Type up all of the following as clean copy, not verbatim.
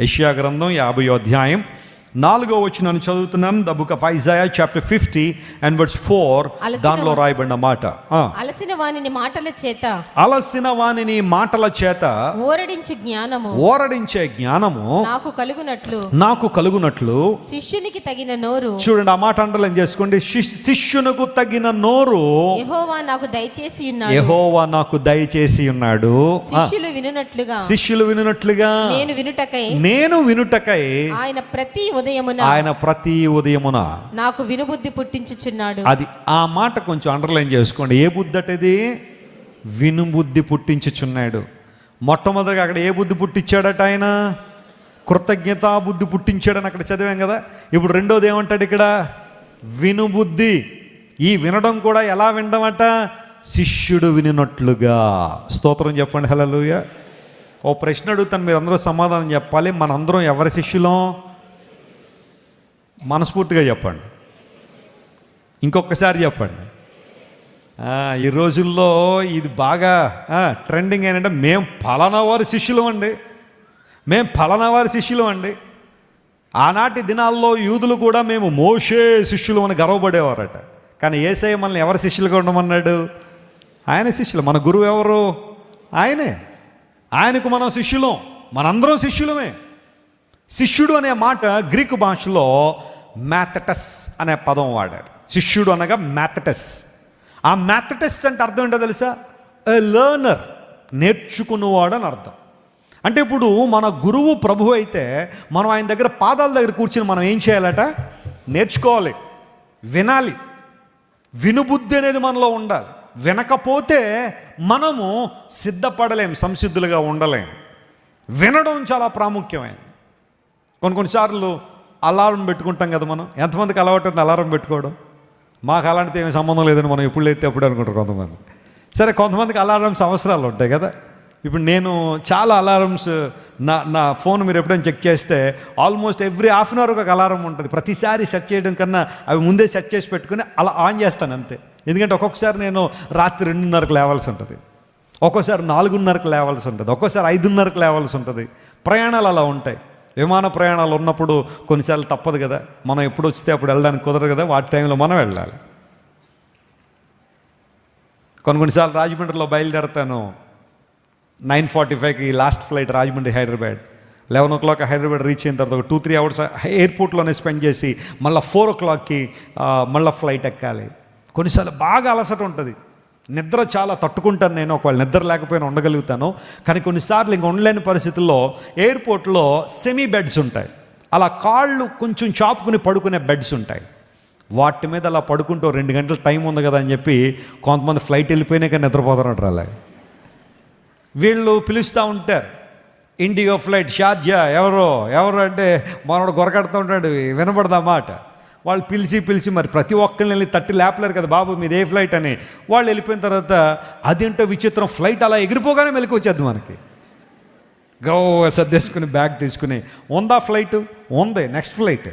యెషయా గ్రంథం 50వ అధ్యాయం 4వ వచనాన్ని చదువుతున్నాం. The book of Isaiah chapter 50 and verse 4. దానిలో రాయబడిన మాట, అలసిన వానిని మాటల చేత ఓరడించే జ్ఞానము నాకు కలుగునట్లు శిష్యునికి తగిన నోరు. చూడండి, ఆ మాట అండర్లైన్ చేసుకోండి. శిష్యునకు తగిన నోరు యెహోవా నాకు దయచేసి ఉన్నాడు. శిష్యులు వినునట్లుగా నేను వినుటకై ఆయన ప్రతి ఉదయమున నాకు వినుబుద్ధి పుట్టించుచున్నాడు. అది ఆ మాట కొంచెం అండర్లైన్ చేసుకోండి. ఏ బుద్ధి అటది? వినుబుద్ధి పుట్టించుచున్నాడు. మొట్టమొదటిగా అక్కడ ఏ బుద్ధి పుట్టించాడట? ఆయన కృతజ్ఞతా బుద్ధి పుట్టించాడని అక్కడ చదివాం కదా. ఇప్పుడు రెండోది ఏమంటాడు ఇక్కడ? వినుబుద్ధి. ఈ వినడం కూడా ఎలా వినడమట? శిష్యుడు వినినట్లుగా. స్తోత్రం చెప్పండి, హల్లెలూయా. ఓ ప్రశ్న అడుగుతాను, మీరు అందరూ సమాధానం చెప్పాలి. మనందరం ఎవరి శిష్యులం? మనస్ఫూర్తిగా చెప్పండి, ఇంకొకసారి చెప్పండి. ఈ రోజుల్లో ఇది బాగా ట్రెండింగ్ ఏంటంటే మేము ఫలానా వారి శిష్యులం అండి. ఆనాటి దినాల్లో యూదులు కూడా మేము మోషే శిష్యులు అని గర్వపడేవారట. కానీ యేసయ్య మనల్ని ఎవరి శిష్యులుగా ఉండమన్నాడు? ఆయన శిష్యులు. మన గురువు ఎవరు? ఆయనే. ఆయనకు మనం శిష్యులం, మనందరం శిష్యులమే. శిష్యుడు అనే మాట గ్రీకు భాషలో మ్యాథటస్ అనే పదం వాడారు. శిష్యుడు అనగా మ్యాథటస్. ఆ మ్యాథటస్ అంటే అర్థం ఏంటో తెలుసా? ఎ లెర్నర్, నేర్చుకున్నవాడు అని అర్థం. అంటే ఇప్పుడు మన గురువు ప్రభు అయితే మనం ఆయన దగ్గర పాదాల దగ్గర కూర్చుని మనం ఏం చేయాలట? నేర్చుకోవాలి, వినాలి. వినుబుద్ధి అనేది మనలో ఉండాలి. వినకపోతే మనము సిద్ధపడలేం, సంసిద్ధులుగా ఉండలేం. వినడం చాలా ప్రాముఖ్యమైనది. కొన్నిసార్లు అలారం పెట్టుకుంటాం కదా మనం. ఎంతమందికి అలవాటు ఉంది అలారం పెట్టుకోవడం? మాకు అలాంటితో ఏమి సంబంధం లేదని మనం ఎప్పుడు అయితే అప్పుడు అనుకుంటారు కొంతమంది. సరే, కొంతమందికి అలారమ్స్ అవసరాలు ఉంటాయి కదా. ఇప్పుడు నేను చాలా అలారమ్స్ నా ఫోన్ మీరు ఎప్పుడైనా చెక్ చేస్తే almost every half an hour ఒక అలారం ఉంటుంది. ప్రతిసారి సెట్ చేయడం కన్నా అవి ముందే సెట్ చేసి పెట్టుకుని అలా ఆన్ చేస్తాను అంతే. ఎందుకంటే ఒక్కొక్కసారి నేను రాత్రి 2:30కు లేవాల్సి ఉంటుంది, ఒక్కోసారి 4:30కు లేవాల్సి ఉంటుంది, ఒక్కోసారి 5:30కు లేవాల్సి ఉంటుంది. ప్రయాణాలు అలా ఉంటాయి. విమాన ప్రయాణాలు ఉన్నప్పుడు కొన్నిసార్లు తప్పదు కదా, మనం ఎప్పుడు వస్తే అప్పుడు వెళ్ళడానికి కుదరదు కదా. వాటి టైంలో మనం వెళ్ళాలి. కొన్నిసార్లు రాజమండ్రిలో బయలుదేరతాను 9:45కి last flight Rajahmundry Hyderabad. 11 o'clock Hyderabad reach అయిన తర్వాత ఒక 2-3 hours ఎయిర్పోర్ట్లోనే స్పెండ్ చేసి మళ్ళీ 4 o'clockకి మళ్ళీ ఫ్లైట్ ఎక్కాలి. కొన్నిసార్లు బాగా అలసట ఉంటుంది, నిద్ర చాలా తట్టుకుంటాను నేను. ఒకవేళ నిద్ర లేకపోయినా ఉండగలుగుతాను. కానీ కొన్నిసార్లు ఇంక ఉండలేని పరిస్థితుల్లో ఎయిర్పోర్ట్లో సెమీ బెడ్స్ ఉంటాయి. అలా కాళ్ళు కొంచెం చాపుకుని పడుకునే బెడ్స్ ఉంటాయి. వాటి మీద అలా పడుకుంటూ 2 గంటల టైం ఉంది కదా అని చెప్పి కొంతమంది ఫ్లైట్ వెళ్ళిపోయినాక నిద్రపోతారంటారు. అలాగే వీళ్ళు పిలుస్తూ ఉంటారు, ఇండిగో ఫ్లైట్ షార్జా, ఎవరు అంటే మనోడు గొరకడుతూ ఉంటాడు, వినపడదా మాట. వాళ్ళు పిలిచి మరి ప్రతి ఒక్కరిని వెళ్ళి తట్టి లేపలేరు కదా, బాబు మీది ఏ ఫ్లైట్ అని. వాళ్ళు వెళ్ళిపోయిన తర్వాత అదేంటో విచిత్రం, ఫ్లైట్ అలా ఎగిరిపోగానే మెలకు వచ్చేది మనకి. గౌ సర్దేసుకుని బ్యాగ్ తీసుకుని ఉందా ఫ్లైట్? ఉంది, నెక్స్ట్ ఫ్లైట్.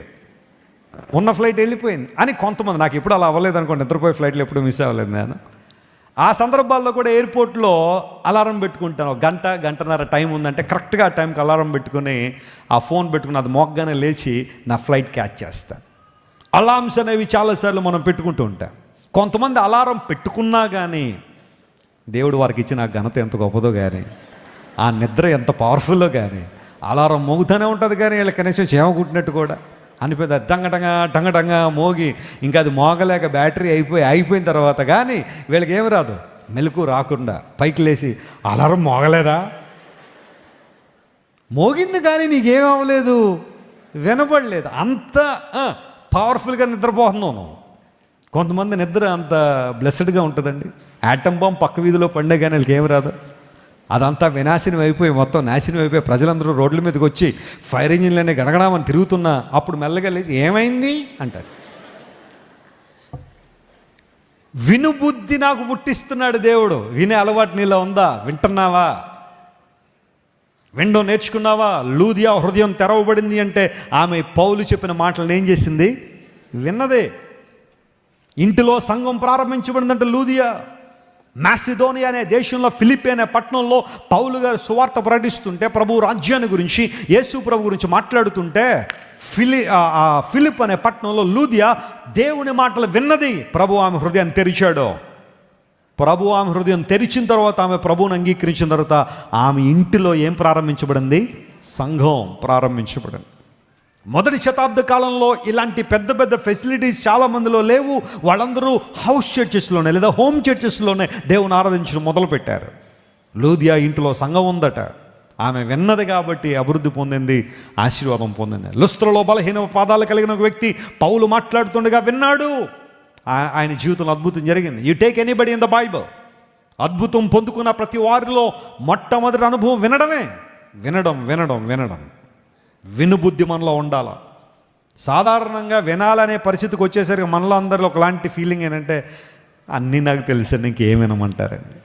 ఉన్న ఫ్లైట్ వెళ్ళిపోయింది అని కొంతమంది. నాకు ఎప్పుడు అలా అవ్వలేదు అనుకోండి, నిద్రపోయే ఫ్లైట్లు ఎప్పుడు మిస్ అవ్వలేదు నేను. ఆ సందర్భాల్లో కూడా ఎయిర్పోర్ట్లో అలారం పెట్టుకుంటాను. గంటన్నర టైం ఉందంటే కరెక్ట్గా ఆ టైంకి అలారం పెట్టుకుని ఆ ఫోన్ పెట్టుకుని అది మోగ్గానే లేచి నా ఫ్లైట్ క్యాచ్ చేస్తాను. అలార్మ్స్ అనేవి చాలాసార్లు మనం పెట్టుకుంటూ ఉంటాం. కొంతమంది అలారం పెట్టుకున్నా కానీ దేవుడు వారికి ఇచ్చిన ఘనత ఎంత గొప్పదో కానీ, ఆ నిద్ర ఎంత పవర్ఫుల్లో కానీ, అలారం మోగుతూనే ఉంటుంది. కానీ వీళ్ళ కనీసం చేమ కుట్టినట్టు కూడా అనిపోయింది. టంగటంగా మోగి ఇంకా అది మోగలేక బ్యాటరీ అయిపోయిన తర్వాత కానీ వీళ్ళకి ఏమి రాదు, మెలకు రాకుండా పైకి లేచి అలారం మోగలేదా? మోగింది కానీ నీకేం అవ్వలేదు, వినపడలేదు. అంత పవర్ఫుల్గా నిద్రపోతున్నాను. కొంతమంది నిద్ర అంత బ్లెస్డ్గా ఉంటుందండి. యాటమ్ బాంబ్ పక్క వీధిలో పడినా కానీ వీళ్ళకి ఏమి రాదు. అదంతా వినాశనం అయిపోయి మొత్తం నాశనం అయిపోయి ప్రజలందరూ రోడ్ల మీదకి వచ్చి ఫైర్ ఇంజిన్లనే గడగడామని తిరుగుతున్నా అప్పుడు మెల్లగా లేచి ఏమైంది అంటారు. వినుబుద్ధి నాకు పుట్టిస్తున్నాడు దేవుడు. వినే అలవాటు నీలో ఉందా? వింటున్నావా? వినడం నేర్చుకున్నావా? లూదియా హృదయం తెరవబడింది అంటే ఆమె పౌలు చెప్పిన మాటలను ఏం చేసింది? విన్నదే. ఇంటిలో సంఘం ప్రారంభించబడిందంటే లూదియా మాసిదోనియా అనే దేశంలో ఫిలిప్పి అనే పట్టణంలో పౌలు గారు సువార్త ప్రకటిస్తుంటే, ప్రభు రాజ్యాన్ని గురించి, యేసు ప్రభు గురించి మాట్లాడుతుంటే, ఫిలిప్ అనే పట్టణంలో లూదియా దేవుని మాటలు విన్నది. ప్రభు ఆమె హృదయం తెరిచాడు. ప్రభు ఆమె హృదయం తెరిచిన తర్వాత, ఆమె ప్రభువుని అంగీకరించిన తర్వాత, ఆమె ఇంటిలో ఏం ప్రారంభించబడింది? సంఘం ప్రారంభించబడింది. మొదటి శతాబ్ద కాలంలో ఇలాంటి పెద్ద పెద్ద ఫెసిలిటీస్ చాలా మందిలో లేవు. వాళ్ళందరూ హౌస్ చర్చెస్లోనే లేదా హోమ్ చర్చెస్లోనే దేవుని ఆరాధించడం మొదలుపెట్టారు. లూదియా ఇంటిలో సంఘం ఉందట. ఆమె విన్నది కాబట్టి అభివృద్ధి పొందింది, ఆశీర్వాదం పొందింది. లుస్త్రలో బలహీన పాదాలు కలిగిన ఒక వ్యక్తి పౌలు మాట్లాడుతుండగా విన్నాడు. ఆయన జీవితంలో అద్భుతం జరిగింది. You take anybody in the Bible, అద్భుతం పొందుకున్న ప్రతి వారిలో మొట్టమొదటి అనుభవం వినడమే. వినడం వినడం వినడం వినుబుద్ధి మనలో ఉండాల. సాధారణంగా వినాలనే పరిస్థితికి వచ్చేసరికి మనలో అందరిలో ఒకలాంటి ఫీలింగ్ ఏంటంటే, అన్నీ నాకు తెలుసండి, ఇంకేం వినమంటారండి,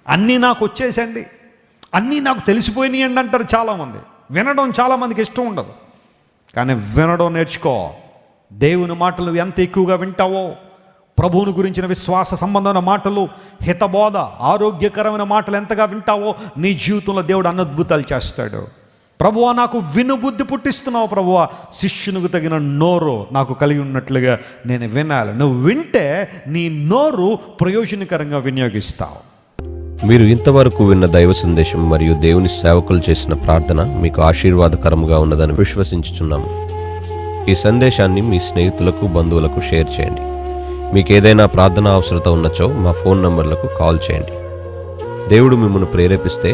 అన్నీ నాకు వచ్చేసండి, అన్నీ నాకు తెలిసిపోయినాయి అండి అంటారు చాలామంది. వినడం చాలామందికి ఇష్టం ఉండదు. కానీ వినడం నేర్చుకో. దేవుని మాటలు ఎంత ఎక్కువగా వింటావో, ప్రభువుని గురించిన విశ్వాస సంబంధమైన మాటలు, హితబోధ, ఆరోగ్యకరమైన మాటలు ఎంతగా వింటావో నీ జీవితంలో దేవుడు అద్భుతాలు చేస్తాడు. ప్రభువా, నాకు వినుబుద్ధి పుట్టిస్తున్నావు ప్రభువా, శిష్యునికి తగిన నోరు నాకు కలిగి ఉన్నట్లుగా నేను వినాలి. నువ్వు వింటే నీ నోరు ప్రయోజనకరంగా వినియోగిస్తావు. మీరు ఇంతవరకు విన్న దైవ సందేశం మరియు దేవుని సేవకులు చేసిన ప్రార్థన మీకు ఆశీర్వాదకరముగా ఉన్నదని విశ్వసించుచున్నాము. ఈ సందేశాన్ని మీ స్నేహితులకు, బంధువులకు షేర్ చేయండి. మీకు ఏదైనా ప్రార్థన అవసరత ఉన్నచో మా ఫోన్ నంబర్లకు కాల్ చేయండి. దేవుడు మిమ్మల్ని ప్రేరేపిస్తే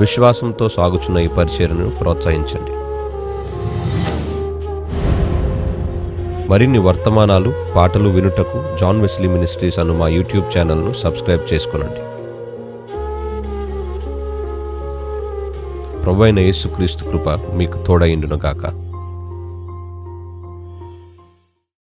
విశ్వాసంతో సాగుచున్న ఈ పరిచర్యను ప్రోత్సహించండి. మరిన్ని వర్తమానాలు, పాటలు వినుటకు జాన్ వెస్లీ మినిస్ట్రీస్ అను మా యూట్యూబ్ ఛానల్ను సబ్స్క్రైబ్ చేసుకునండి. ప్రభువైన యేసుక్రీస్తు కృప మీకు తోడైండును గాక.